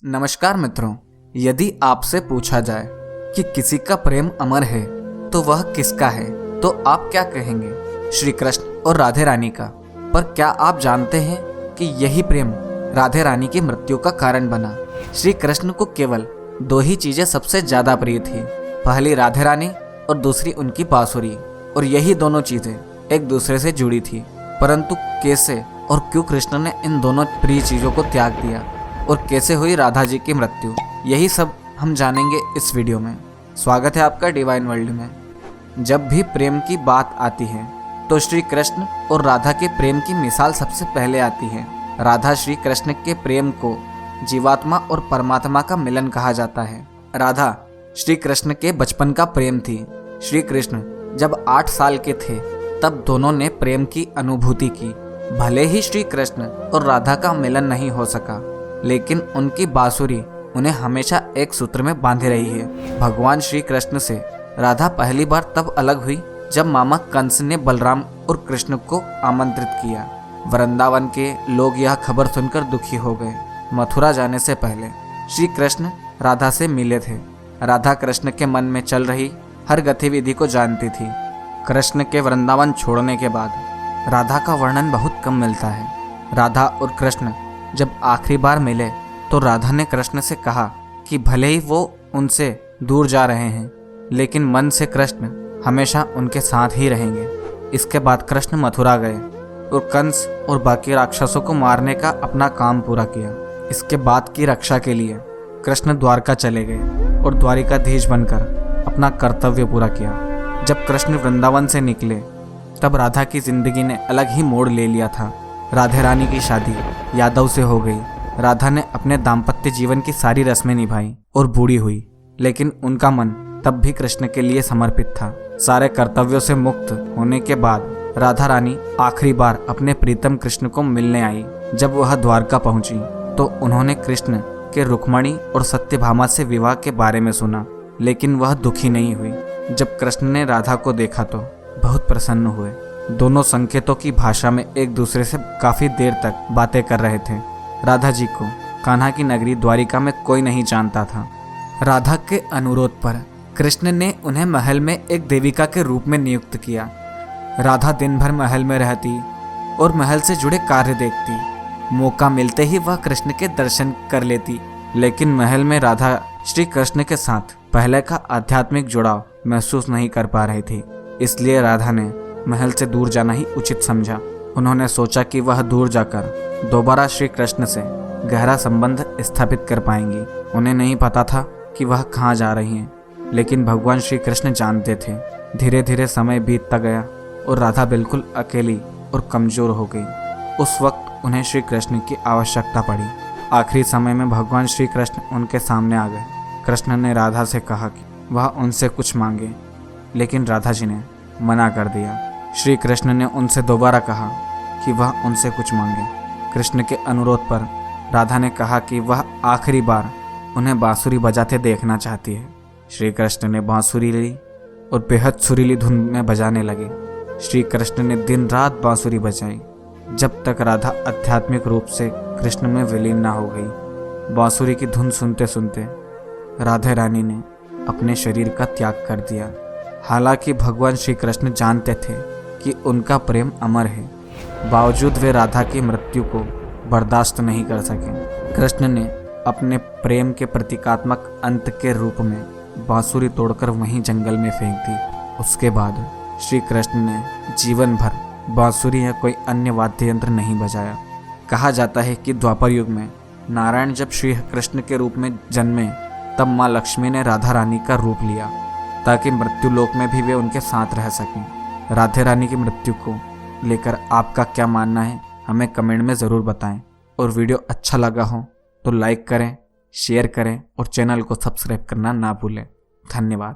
नमस्कार मित्रों, यदि आपसे पूछा जाए कि किसी का प्रेम अमर है तो वह किसका है, तो आप क्या कहेंगे? श्री कृष्ण और राधे रानी का। पर क्या आप जानते हैं कि यही प्रेम राधे रानी की मृत्यु का कारण बना? श्री कृष्ण को केवल दो ही चीजें सबसे ज्यादा प्रिय थी, पहली राधे रानी और दूसरी उनकी बांसुरी, और यही दोनों चीजें एक दूसरे से जुड़ी थी। परंतु कैसे और क्यों कृष्ण ने इन दोनों प्रिय चीजों को त्याग दिया और कैसे हुई राधा जी की मृत्यु, यही सब हम जानेंगे इस वीडियो में। स्वागत है आपका डिवाइन वर्ल्ड में। जब भी प्रेम की बात आती है तो श्री कृष्ण और राधा के प्रेम की मिसाल सबसे पहले आती है। राधा श्री कृष्ण के प्रेम को जीवात्मा और परमात्मा का मिलन कहा जाता है। राधा श्री कृष्ण के बचपन का प्रेम थी। श्री कृष्ण जब 8 साल के थे तब दोनों ने प्रेम की अनुभूति की। भले ही श्री कृष्ण और राधा का मिलन नहीं हो सका, लेकिन उनकी बांसुरी उन्हें हमेशा एक सूत्र में बांधे रही है। भगवान श्री कृष्ण से राधा पहली बार तब अलग हुई जब मामा कंस ने बलराम और कृष्ण को आमंत्रित किया। वृंदावन के लोग यह खबर सुनकर दुखी हो गए। मथुरा जाने से पहले श्री कृष्ण राधा से मिले थे। राधा कृष्ण के मन में चल रही हर गतिविधि को जानती थी। कृष्ण के वृंदावन छोड़ने के बाद राधा का वर्णन बहुत कम मिलता है। राधा और कृष्ण जब आखिरी बार मिले तो राधा ने कृष्ण से कहा कि भले ही वो उनसे दूर जा रहे हैं, लेकिन मन से कृष्ण हमेशा उनके साथ ही रहेंगे। इसके बाद कृष्ण मथुरा गए और कंस और बाकी राक्षसों को मारने का अपना काम पूरा किया। इसके बाद की रक्षा के लिए कृष्ण द्वारका चले गए और द्वारिकाधीश बनकर अपना कर्तव्य पूरा किया। जब कृष्ण वृंदावन से निकले तब राधा की जिंदगी ने अलग ही मोड़ ले लिया था। राधे रानी की शादी यादव से हो गई। राधा ने अपने दाम्पत्य जीवन की सारी रस्में निभाई और बूढ़ी हुई, लेकिन उनका मन तब भी कृष्ण के लिए समर्पित था। सारे कर्तव्यों से मुक्त होने के बाद राधा रानी आखिरी बार अपने प्रीतम कृष्ण को मिलने आई। जब वह द्वारका पहुंची तो उन्होंने कृष्ण के रुक्मणी और सत्यभामा से विवाह के बारे में सुना, लेकिन वह दुखी नहीं हुई। जब कृष्ण ने राधा को देखा तो बहुत प्रसन्न हुए। दोनों संकेतों की भाषा में एक दूसरे से काफी देर तक बातें कर रहे थे। राधा जी को कान्हा की नगरी द्वारिका में कोई नहीं जानता था। राधा के अनुरोध पर कृष्ण ने उन्हें महल में एक देविका के रूप में नियुक्त किया। राधा दिन भर महल में रहती और महल से जुड़े कार्य देखती। मौका मिलते ही वह कृष्ण के दर्शन कर लेती, लेकिन महल में राधा श्री कृष्ण के साथ पहले का आध्यात्मिक जुड़ाव महसूस नहीं कर पा रही थी। इसलिए राधा ने महल से दूर जाना ही उचित समझा। उन्होंने सोचा कि वह दूर जाकर दोबारा श्री कृष्ण से गहरा संबंध स्थापित कर पाएंगी। उन्हें नहीं पता था कि वह कहाँ जा रही हैं, लेकिन भगवान श्री कृष्ण जानते थे। धीरे धीरे समय बीतता गया और राधा बिल्कुल अकेली और कमजोर हो गई। उस वक्त उन्हें श्री कृष्ण की आवश्यकता पड़ी। आखिरी समय में भगवान श्री कृष्ण उनके सामने आ गए। कृष्ण ने राधा से कहा कि वह उनसे कुछ मांगे, लेकिन राधा जी ने मना कर दिया। श्री कृष्ण ने उनसे दोबारा कहा कि वह उनसे कुछ मांगे। कृष्ण के अनुरोध पर राधा ने कहा कि वह आखिरी बार उन्हें बांसुरी बजाते देखना चाहती है। श्री कृष्ण ने बांसुरी ली और बेहद सुरीली धुन में बजाने लगे। श्री कृष्ण ने दिन रात बांसुरी बजाई जब तक राधा आध्यात्मिक रूप से कृष्ण में विलीन ना हो गई। बांसुरी की धुन सुनते सुनते राधे रानी ने अपने शरीर का त्याग कर दिया। हालांकि भगवान श्री कृष्ण जानते थे कि उनका प्रेम अमर है, बावजूद वे राधा की मृत्यु को बर्दाश्त नहीं कर सके। कृष्ण ने अपने प्रेम के प्रतीकात्मक अंत के रूप में बांसुरी तोड़कर वहीं जंगल में फेंक दी। उसके बाद श्री कृष्ण ने जीवन भर बांसुरी या कोई अन्य वाद्य यंत्र नहीं बजाया। कहा जाता है कि द्वापर युग में नारायण जब श्री कृष्ण के रूप में जन्मे तब माँ लक्ष्मी ने राधा रानी का रूप लिया ताकि मृत्यु लोक में भी वे उनके साथ रह सकें। राधे रानी की मृत्यु को लेकर आपका क्या मानना है, हमें कमेंट में ज़रूर बताएं। और वीडियो अच्छा लगा हो तो लाइक करें, शेयर करें और चैनल को सब्सक्राइब करना ना भूलें। धन्यवाद।